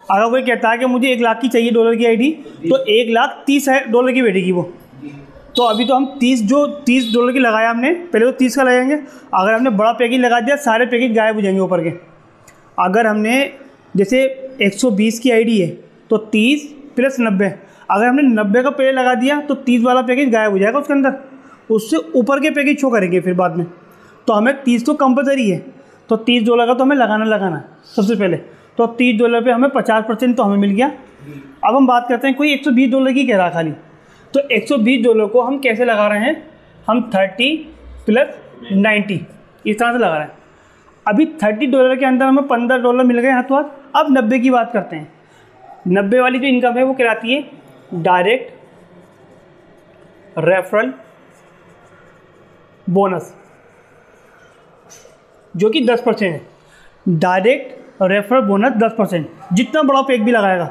अगर कोई कहता है कि मुझे 1 लाख की चाहिए डॉलर की आईडी, तो 1,30,000 डॉलर की बैठेगी वो। तो अभी तो हम 30 डॉलर की लगाया हमने, पहले तो 30 का लगाएंगे। अगर हमने बड़ा पैकेज लगा दिया, सारे पैकेज गायब हो जाएंगे ऊपर के। अगर हमने जैसे 120 की आईडी है तो 30 + 90, अगर हमने 90 का पहले लगा दिया तो 30 वाला पैकेज गायब हो जाएगा उसके अंदर, उससे ऊपर के पैकेज शो करेंगे फिर बाद में। तो हमें 30 तो कंपलसरी है, तो 30 डॉलर का तो हमें लगाना है सबसे पहले। तो 30 डॉलर पे हमें 50% तो हमें मिल गया। अब हम बात करते हैं, कोई 120 डॉलर की कह रहा खाली, तो 120 डॉलर को हम कैसे लगा रहे हैं, हम 30 + 90 इस तरह से लगा रहे हैं। अभी 30 डॉलर के अंदर हमें 15 डॉलर मिल गए हाथों हाथ। अब 90 की बात करते हैं। 90 वाली जो इनकम है वो कहलाती है डायरेक्ट रेफरल बोनस, जो कि 10% है। Direct referral bonus 10%। जितना बड़ा पैक भी लगाएगा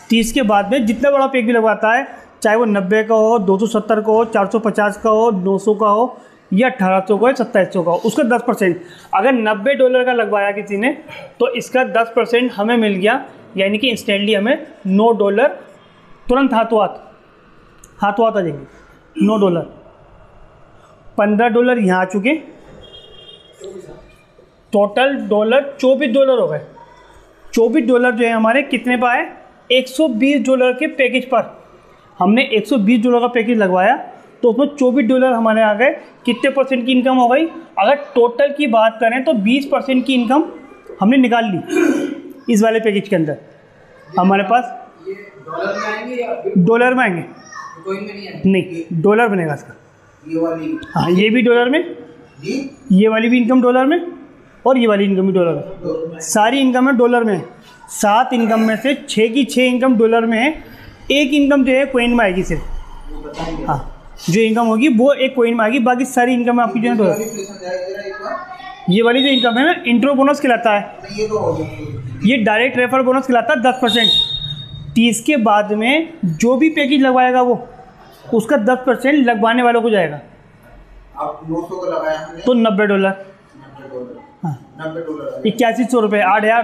30 के बाद में, जितना बड़ा पैक भी लगवाता है, चाहे वो 90 का हो, 270 का हो, 450 का हो, 900 का हो, या 1800 का हो, 2700 का हो, उसका 10%। अगर 90 डॉलर का लगवाया किसी ने तो इसका 10% हमें मिल गया, यानी कि इंस्टेंटली हमें 9 डॉलर तुरंत हाथों हाथ आ जाएंगे। 9 डॉलर, 15 डॉलर यहाँ आ चुके, टोटल डॉलर 24 डॉलर हो गए। 24 डॉलर जो है हमारे कितने पर आए, 120 डॉलर के पैकेज पर। हमने 120 डॉलर का पैकेज लगवाया तो उसमें 24 डॉलर हमारे आ गए। कितने परसेंट की इनकम हो गई, अगर टोटल की बात करें तो 20% की इनकम हमने निकाल ली इस वाले पैकेज के अंदर। हमारे पास ये डॉलर में आएंगे या डॉलर में आएंगे, कोई में नहीं आएंगे? नहीं, डॉलर बनेगा इसका। ये वाली, हाँ, ये भी डॉलर में, ये वाली भी इनकम डॉलर में, और ये वाली इनकम भी डॉलर में। सारी इनकम है डॉलर में। 7 इनकम में से 6 की 6 इनकम डॉलर में है। एक इनकम जो है कोइन में आएगी सिर्फ। हाँ, जो इनकम होगी वो एक कोइन में आएगी, बाकी सारी इनकम आपकी जो है डॉलर। ये वाली जो इनकम है ना, इंट्रो बोनस कहलाता है। ये डायरेक्ट रेफर बोनस कहलाता है 10%। 30 के बाद में जो भी पैकेज लगवाएगा वो, उसका 10% लगवाने वालों को जाएगा। आप 900 का लगाया तो 90 डॉलर, 90 डॉलर 8100 रुपये, 8000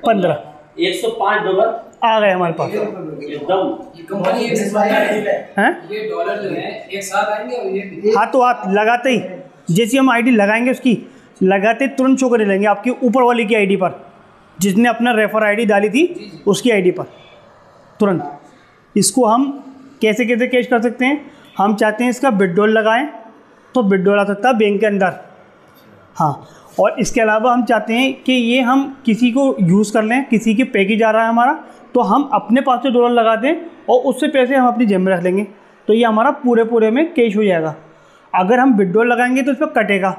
15 105 डॉलर आ गए हमारे पास। एकदम। ये कंपनी एक साथ हैं, ये डॉलर जो है एक साथ आएंगे और ये हाथों हाथ लगाते ही, जैसी हम आईडी लगाएंगे उसकी लगाते तुरंत शो करने लगेंगे आपकी ऊपर वाली की आईडी पर, जिसने अपना रेफर आईडी डाली थी उसकी आईडी पर तुरंत। इसको हम कैसे कैसे कैश कर सकते हैं, हम चाहते हैं इसका विड्रॉल लगाएं तो विड्रॉल आ सकता है बैंक के अंदर। हाँ, और इसके अलावा हम चाहते हैं कि ये हम किसी को यूज़ कर लें, किसी के पैकेज आ रहा है हमारा तो हम अपने पास से डॉलर लगा दें और उससे पैसे हम अपनी जेब में रख लेंगे, तो ये हमारा पूरे में कैश हो जाएगा। अगर हम विड्रॉल लगाएंगे तो इस पर कटेगा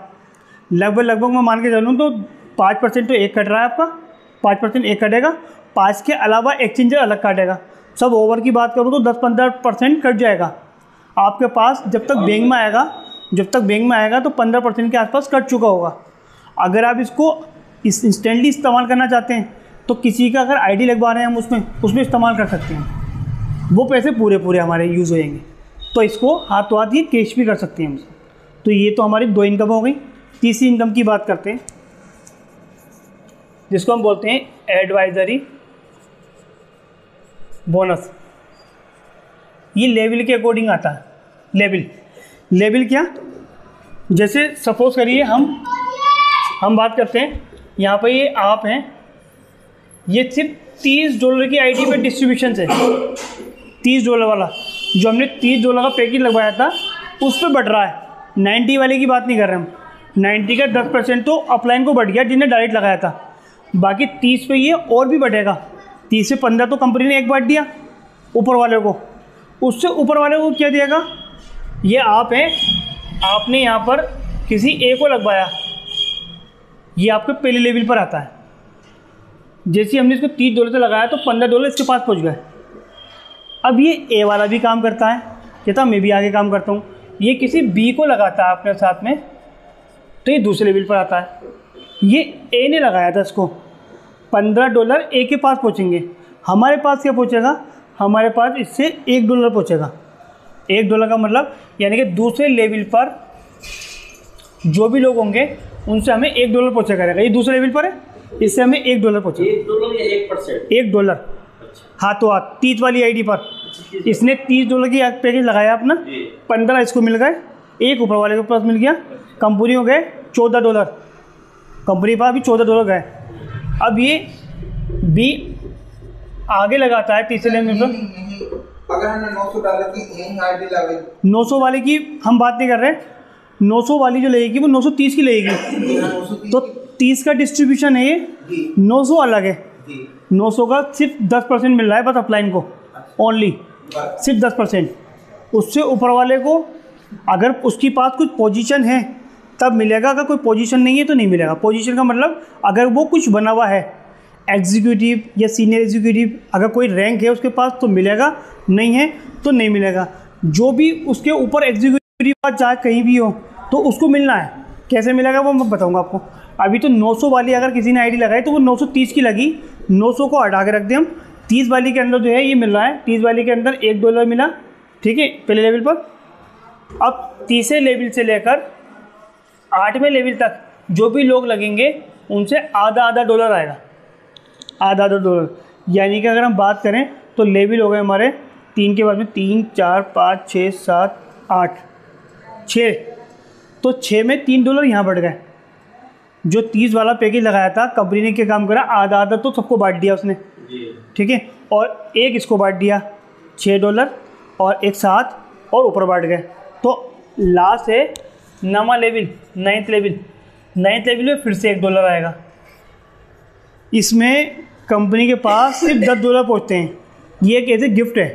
लगभग मैं मान के चलूँ तो 5% तो एक कट रहा है आपका, 5% एक कटेगा, 5 के अलावा एक्सचेंजर अलग काटेगा। सब ओवर की बात करूँ तो 10-15% कट जाएगा आपके पास। जब तक बैंक में आएगा तो 15% के आसपास कट चुका होगा। अगर आप इसको इंस्टेंटली इस्तेमाल करना चाहते हैं तो किसी का अगर आईडी लगवा रहे हैं हम उसमें इस्तेमाल कर सकते हैं, वो पैसे पूरे हमारे यूज़ हो जाएंगे। तो इसको हाथों हाथ ये कैश भी कर सकते हैं हम। तो ये तो हमारी 2 इनकम हो गई। तीसरी इनकम की बात करते हैं जिसको हम बोलते हैं एडवाइजरी बोनस। ये लेवल के अकॉर्डिंग आता है। लेवल क्या, जैसे सपोज करिए हम बात करते हैं, यहाँ पर ये आप हैं, ये सिर्फ $30 की आईडी पे डिस्ट्रीब्यूशन है। $30 वाला जो हमने $30 का पैकेज लगवाया था उस पर बढ़ रहा है। 90 वाले की बात नहीं कर रहे हम, 90 का 10% तो अपलाइन को बढ़ गया जिन्हें डायरेक्ट लगाया था, बाकी 30 पे ये और भी बढ़ेगा। 30 से 15 तो कंपनी ने एक बांट दिया ऊपर वाले को, उससे ऊपर वाले को क्या दिएगा, ये आप हैं, आपने यहाँ पर किसी ए को लगवाया, ये आपके पहले लेवल पर आता है। जैसे हमने इसको $30 से लगाया तो $15 इसके पास पहुँच गए। अब ये ए वाला भी काम करता है, कहता मैं भी आगे काम करता हूँ। ये किसी बी को लगाता है अपने साथ में तो ये दूसरे लेवल पर आता है। ये ए ने लगाया था इसको, $15 ए के पास पहुँचेंगे। हमारे पास क्या पहुँचेगा, हमारे पास इससे $1 पहुँचेगा। $1 का मतलब यानी कि दूसरे लेवल पर जो भी लोग होंगे उनसे हमें $1 पहुँचा करेगा। ये दूसरे लेवल पर है, इससे हमें $1 पहुँचे। $1 या 1%? $1 अच्छा, हाथों हाथ 30 वाली आईडी पर इसने $30 की पैकेज लगाया अपना, 15 इसको मिल गए, एक ऊपर वाले के पास मिल गया, कंपनी हो गए $14, कंपनी पर अभी $14 गए। अब ये भी आगे लगाता है तीसरे लेवल पर। अगर हमने 900 डाला की यही आईडी लगे, 900 वाले की हम बात नहीं कर रहे, 900 वाली जो लगेगी वो 930 की लगेगी, तो 30 का डिस्ट्रीब्यूशन है ये, 900 अलग है, 900 का सिर्फ 10% मिल रहा है बस अपलाइन को, ओनली सिर्फ 10%। उससे ऊपर वाले को अगर उसके पास कुछ पोजीशन है तब मिलेगा, अगर कोई पोजीशन नहीं है तो नहीं मिलेगा। पोजीशन का मतलब अगर वो कुछ बना हुआ है एग्जीक्यूटिव या सीनियर एग्जीक्यूटिव, अगर कोई रैंक है उसके पास तो मिलेगा, नहीं है तो नहीं मिलेगा। जो भी उसके ऊपर एग्जीक्यूटिव पास चाहे कहीं भी हो तो उसको मिलना है। कैसे मिलेगा वो मैं बताऊंगा आपको। अभी तो 900 वाली अगर किसी ने आईडी लगाई तो वो 930 की लगी, 900 को हटा के रख दें हम, 30 वाली के अंदर जो है ये मिल रहा है, 30 वाली के अंदर $1 मिला, ठीक है, पहले लेवल पर। अब तीसरे लेवल से लेकर 8वें लेवल तक जो भी लोग लगेंगे उनसे आधा $1 आएगा, आधा $1। यानी कि अगर हम बात करें तो लेवल हो गए हमारे 3 के बाद में 3 4 5 6 7 8 6, तो 6 में $3 यहाँ बढ़ गए। जो 30 वाला पैकेज लगाया था कंपनी ने क्या काम करा, आधा तो सबको बांट दिया उसने, ठीक है, और एक इसको बांट दिया $6 और एक 7 और ऊपर बांट गए। तो लास्ट है 9वां level, 9th level. 9th level में फिर से $1 आएगा। इसमें कंपनी के पास सिर्फ $10 पहुँचते हैं। ये एक ऐसे गिफ्ट है,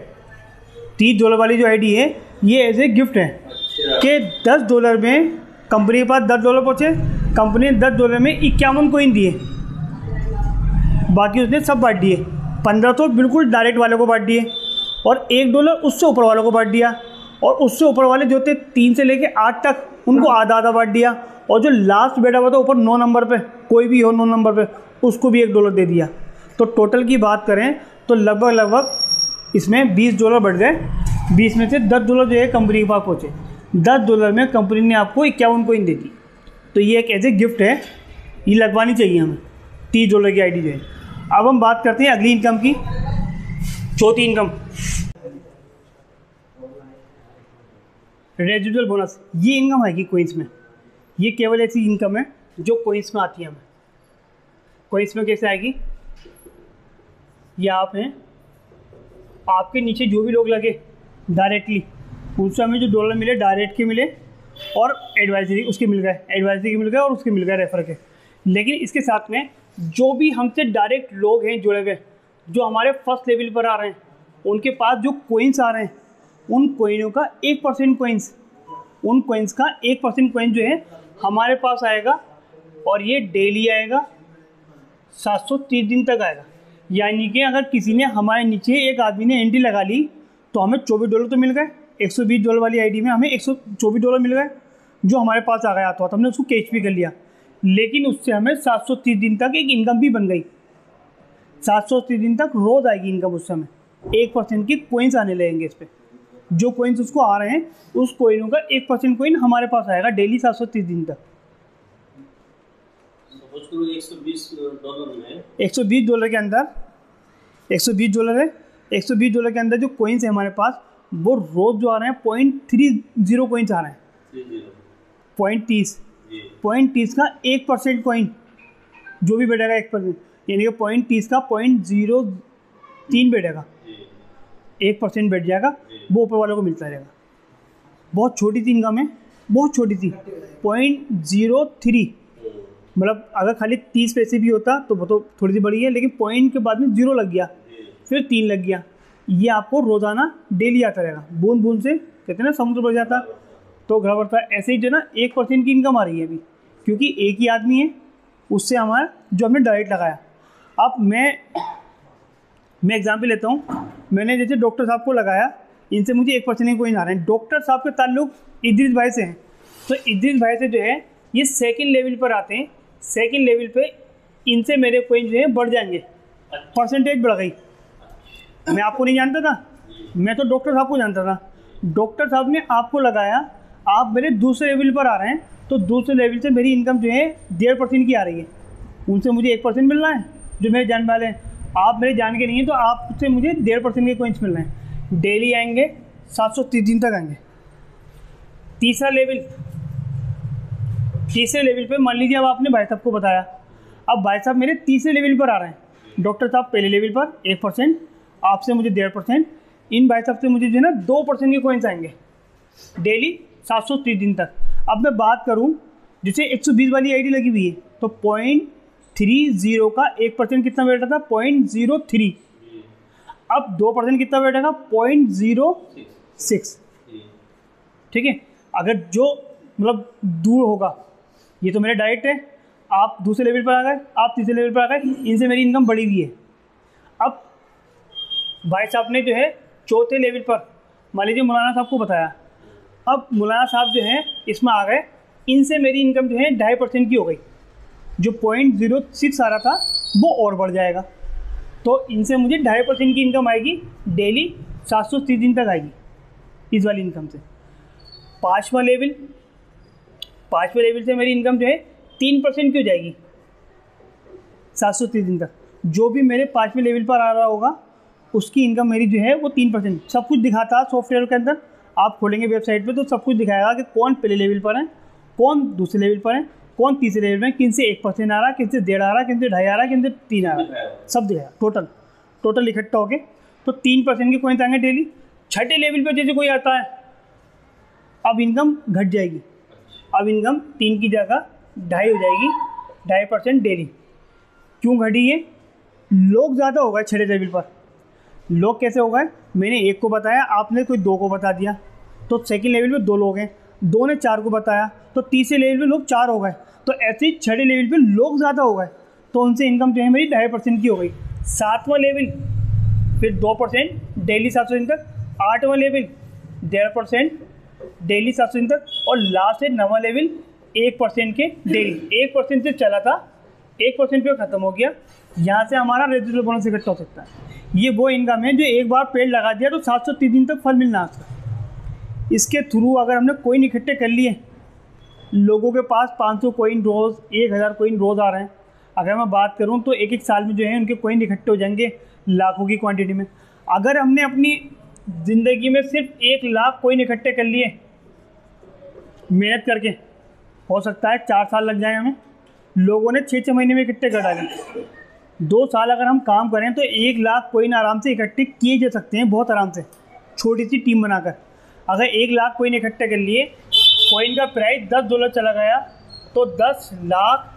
$30 वाली जो आईडी है ये ऐसे गिफ्ट है कि $10 में कंपनी के पास $10 पहुँचे, कंपनी ने $10 में 51 कॉइन दिए, बाकी उसने सब बांट दिए। 15 तो बिल्कुल डायरेक्ट वाले को बांट दिए और $1 उससे ऊपर वालों को बांट दिया, और उससे ऊपर वाले जो थे 3 से लेके 8 तक उनको आधा बांट दिया, और जो लास्ट बैठा हुआ था ऊपर 9 नंबर पे, कोई भी हो 9 नंबर पे, उसको भी $1 दे दिया। तो टोटल की बात करें तो लगभग इसमें $20 बढ़ गए। 20 में से $10 जो है कंपनी के पास पहुँचे, $10 में कंपनी ने आपको 51 कॉइन दे दी। तो ये एक ऐसे गिफ्ट है, ये लगवानी चाहिए हमें, $30 की आईडी जो है। अब हम बात करते हैं अगली इनकम की, चौथी इनकम, रेजिडुअल बोनस। ये इनकम है कि कोइंस में, ये केवल ऐसी इनकम है जो कोइंस में आती है हमें। कोइंस में कैसे आएगी, ये आप हैं, आपके नीचे जो भी लोग लगे डायरेक्टली उनसे हमें जो $1 मिले डायरेक्ट के मिले, और एडवाइजरी उसके मिल गए, एडवाइजरी के मिल गए और उसके मिल गए रेफर के। लेकिन इसके साथ में जो भी हमसे डायरेक्ट लोग हैं जुड़े हुए, जो हमारे फर्स्ट लेवल पर आ रहे हैं, उनके पास जो कोइंस आ रहे हैं, उन कोइनों का 1% कोइंस, उन कोइंस का 1% कोइन जो है हमारे पास आएगा, और ये डेली आएगा, 730 दिन तक आएगा। यानी कि अगर किसी ने हमारे नीचे एक आदमी ने एंट्री लगा ली तो हमें $24 तो मिल गए। $120 वाली आईडी में हमें $124 मिल गए, जो हमारे पास आ गया, तो हमने उसको कैच भी कर लिया। लेकिन उससे हमें 730 दिन तक एक इनकम भी बन गई, 730 दिन तक रोज़ आएगी इनकम। उससे हमें 1% की कोइंस आने लगेंगे इस पर। जो कोइंस उसको आ रहे हैं उस कोइनों का 1% कोइन हमारे पास आएगा डेली 730 दिन तक। $120 में $120 के अंदर, $120 है, $120 के अंदर जो कोइंस है हमारे पास, वो रोज़ जो आ रहे हैं 0.30 कोइंस आ रहे हैं, 0.30 का 1% कोइन जो भी बैठेगा 1%, यानी कि 0.30 का 0.03 बैठेगा, 1% बैठ जाएगा, वो ऊपर वालों को मिलता रहेगा। बहुत छोटी सी इनकम है, बहुत छोटी सी, 0.03, मतलब अगर खाली 30 पैसे भी होता तो वो तो थोड़ी सी बड़ी है, लेकिन पॉइंट के बाद में 0 लग गया, फिर 3 लग गया, ये आपको रोज़ाना डेली आता रहेगा। बूंद बूंद से कहते हैं ना समुद्र बढ़ जाता, तो घर बढ़ता। ऐसे ही जो ना 1% की इनकम आ रही है अभी, क्योंकि एक ही आदमी है, उससे हमारा जो हमने डायरेक्ट लगाया। अब मैं एग्जाम्पल लेता हूँ, मैंने जैसे डॉक्टर साहब को लगाया, इनसे मुझे 1% कोई ना आ रहे हैं। डॉक्टर साहब के ताल्लुक इद्रिस भाई से हैं, तो इद्रिस भाई से जो है ये सेकंड लेवल पर आते हैं। सेकंड लेवल पे इनसे मेरे कोइन जो है बढ़ जाएंगे, परसेंटेज बढ़ गई। मैं आपको नहीं जानता था, मैं तो डॉक्टर साहब को जानता था। डॉक्टर साहब ने आपको लगाया, आप मेरे दूसरे लेवल पर आ रहे हैं, तो दूसरे लेवल से मेरी इनकम जो है 1.5% की आ रही है, उनसे मुझे 1% मिल रहा है जो मेरे जान वाले हैं। आप मेरे जान के नहीं हैं तो आपसे मुझे 1.5% के कॉइन्स मिल रहे हैं। डेली आएंगे, 730 दिन तक आएंगे। तीसरे लेवल पे मान लीजिए अब आपने भाई साहब को बताया, अब भाई साहब मेरे तीसरे लेवल पर आ रहे हैं। डॉक्टर साहब पहले लेवल पर 1%, आपसे मुझे 1.5%, इन भाई साहब से मुझे जो है ना 2% के कॉइन्स आएंगे डेली 730 दिन तक। अब मैं बात करूं जैसे 120 वाली आईडी लगी हुई है तो 0.30 का 1% कितना बैठा था 0.03। अब 2% कितना बैठेगा 0.06। ठीक है, अगर जो मतलब दूर होगा, ये तो मेरा डायरेक्ट है, आप दूसरे लेवल पर आ गए, आप तीसरे लेवल पर आ गए, इनसे मेरी इनकम बढ़ी हुई है। अब भाई साहब ने जो है चौथे लेवल पर मान लीजिए मौलाना साहब को बताया, अब मौलाना साहब जो है इसमें आ गए, इनसे मेरी इनकम जो है 2.5% की हो गई। जो 0.06 आ रहा था वो और बढ़ जाएगा, तो इनसे मुझे 2.5% की इनकम आएगी डेली 730 दिन तक आएगी इस वाली इनकम से। पाँचवा लेवल से मेरी इनकम जो है 3% की हो जाएगी 730 दिन तक। जो भी मेरे 5वें लेवल पर आ रहा होगा उसकी इनकम मेरी जो है वो 3%। सब कुछ दिखाता है सॉफ्टवेयर के अंदर, आप खोलेंगे वेबसाइट पे तो सब कुछ दिखाएगा कि कौन पहले लेवल पर है, कौन दूसरे लेवल पर है, कौन तीसरे लेवल में, किन से 1% आ रहा है, किन से 1.5 आ रहा है, किन से 2.5 आ रहा है, किन से 3 आ रहा है, सब दिखाएगा टोटल इकट्ठा हो गए तो 3% के कॉइन्स आएंगे डेली। छठे लेवल पर जैसे कोई आता है, अब इनकम घट जाएगी, अब इनकम 3 की जगह 2.5 हो जाएगी, 2.5% डेली। क्यों घटी है? लोग ज़्यादा हो गए छठे लेवल पर। लोग कैसे हो गए? मैंने 1 को बताया, आपने कोई 2 को बता दिया, तो सेकंड लेवल पे 2 लोग हैं, 2 ने 4 को बताया तो तीसरे लेवल पे लोग 4 हो गए, तो ऐसे ही छठे लेवल पे लोग ज़्यादा हो गए तो उनसे इनकम जो है मेरी 2.5% की हो गई। 7वां लेवल फिर 2% डेली 700 दिन तक, 8वां लेवल 1.5% डेली 700 दिन तक, और लास्ट है 9वां लेवल 1% के डेली। 1% से चला था, 1% पे ख़त्म हो गया। यहाँ से हमारा रेजिडुअल बोनस इकट्ठा हो सकता है। ये वो इनकम है जो एक बार पेड़ लगा दिया तो 730 दिन तक फल मिलना है। इसके थ्रू अगर हमने कोइन इकट्ठे कर लिए, लोगों के पास 500 कोइन रोज़, 1000 कोइन रोज़ आ रहे हैं, अगर मैं बात करूं तो एक साल में जो है उनके कोइन इकट्ठे हो जाएंगे लाखों की क्वांटिटी में। अगर हमने अपनी ज़िंदगी में सिर्फ 1 लाख कोइन इकट्ठे कर लिए मेहनत करके, हो सकता है 4 साल लग जाए हमें। लोगों ने 6-6 महीने में इकट्ठे कर डाले। 2 साल अगर हम काम करें तो 1 लाख कोइन आराम से इकट्ठे किए जा सकते हैं, बहुत आराम से, छोटी सी टीम बनाकर। अगर 1 लाख कोइन इकट्ठे कर लिए, कोइन का प्राइस $10 चला गया तो 10 लाख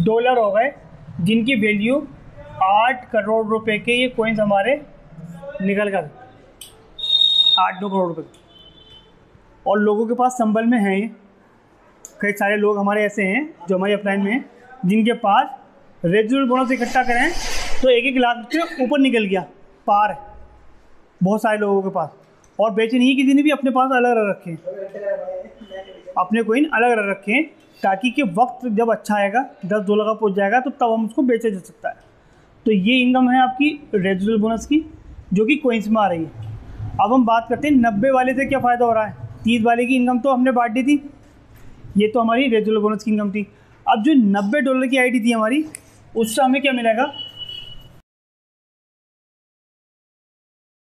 डॉलर हो गए, जिनकी वैल्यू 8 करोड़ रुपए के ये कोइंस हमारे निकल गए, 8-9 करोड़ रुपए। और लोगों के पास संबल में हैं, कई सारे लोग हमारे ऐसे हैं जो हमारे अपलाइन में हैं, जिनके पास रेजिडुअल बोनस इकट्ठा करें तो 1-1 लाख से ऊपर निकल गया, पार है बहुत सारे लोगों के पास। और बेचे नहीं, किसी ने भी अपने पास अलग अलग रखे, अपने कोइन अलग अलग रखें, ताकि कि वक्त जब अच्छा आएगा, $10 का पहुंच जाएगा तो तब हम उसको बेचा जा सकता है। तो ये इनकम है आपकी रेजिडुअल बोनस की, जो कि कोइंस में आ रही है। अब हम बात करते हैं 90 वाले से क्या फ़ायदा हो रहा है। 30 वाले की इनकम तो हमने बांट दी थी, ये तो हमारी रेजिडुअल बोनस की इनकम थी। अब जो $90 की आईडी थी हमारी, उससे हमें क्या मिलेगा,